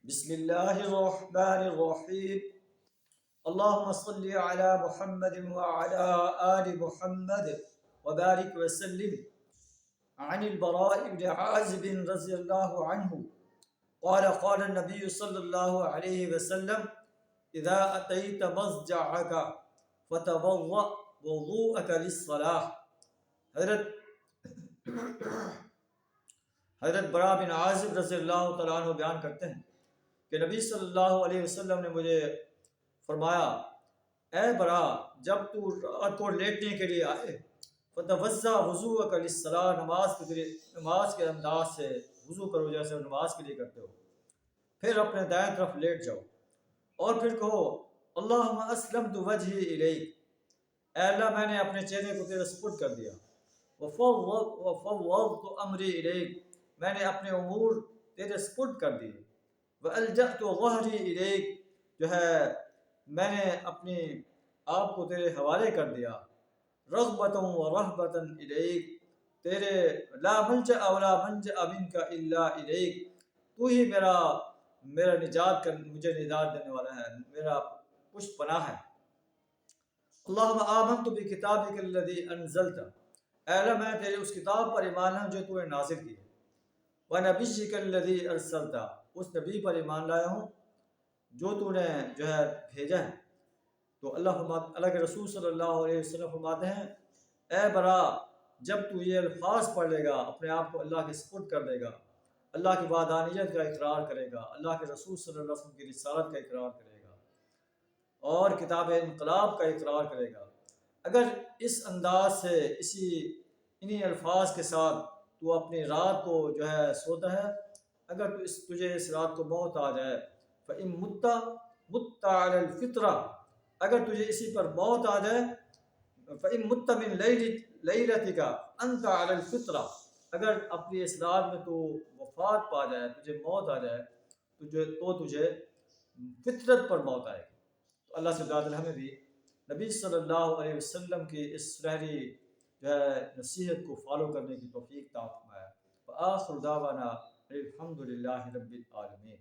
بسم الله الرحمن الرحيم. اللهم صل على محمد وعلى آل محمد وبارك وسلم. عن البراء بن عازب رضي الله عنه قال النبي صلى الله عليه وسلم: إذا أتيت مضجعك فتوضأ وضوءك للصلاة. حضرت براء بن عازب رضی اللہ تعالیٰ عنہ بیان کرتے ہیں کہ نبی صلی اللہ علیہ وسلم نے مجھے فرمایا: اے براء، جب تو رات کو لیٹنے کے لیے آئے، فتوضا وضوءک للصلاۃ، نماز کے انداز سے وضو کرو جیسے نماز کے لیے کرتے ہو، پھر اپنے دائیں طرف لیٹ جاؤ اور پھر کہو: اللہم اسلمت وجہی الیک، اے اللہ میں نے اپنے چہرے کو تیرے سپرد کر دیا، وفوضت امری الیک، میں نے اپنے امور تیرے سپرد کر دیے، والجأت ظہری الیک، جو ہے میں نے اپنے آپ کو تیرے حوالے کر دیا، رغبتا و رہبتا الیک، تیرے لا ملجأ ولا منجأ منک الا الیک، تو ہی میرا مجھے نجات دینے والا ہے، میرا پشت پناہ ہے۔ اللہم آمنت بکتابک الذی انزلت، اے اللہ میں تیری اس کتاب پر ایمان لایا جو تو نے نازل کی ہے، ونبیک الذی ارسلت، اس نبی پر ایمان لایا ہوں جو تو نے جو ہے بھیجا ہے۔ تو اللہ کے رسول صلی اللہ علیہ وسلم فرماتے ہیں: اے براء، جب تو یہ الفاظ پڑھ لے گا، اپنے آپ کو اللہ کے سپرد کر دے گا، اللہ کی وحدانیت کا اقرار کرے گا، اللہ کے رسول صلی اللہ علیہ وسلم کی رسالت کا اقرار کرے گا اور کتاب انقلاب کا اقرار کرے گا، اگر اس انداز سے انہی الفاظ کے ساتھ تو اپنی رات کو جو ہے سوتا ہے، اگر تجھے اس رات کو موت آ جائے، فَإِن مُتَّ عَلَى الْفِطْرَةِ، اگر تجھے اسی پر موت آ جائے، فَإِن مُتَّ مِن لَيْلَتِكَ أَنْتَ عَلَى الْفِطْرَةِ، اگر اپنی اس رات میں تو وفات پا جائے، تجھے موت آ جائے، تو تجھے فطرت پر موت آئے گی۔ تو اللہ سے دعا ہمیں بھی نبی صلی اللہ علیہ وسلم کی اس سنہری جو ہے نصیحت کو فالو کرنے کی توفیق عطا فرمائے۔ وآخر دعوانا الحمد للہ رب العالمین۔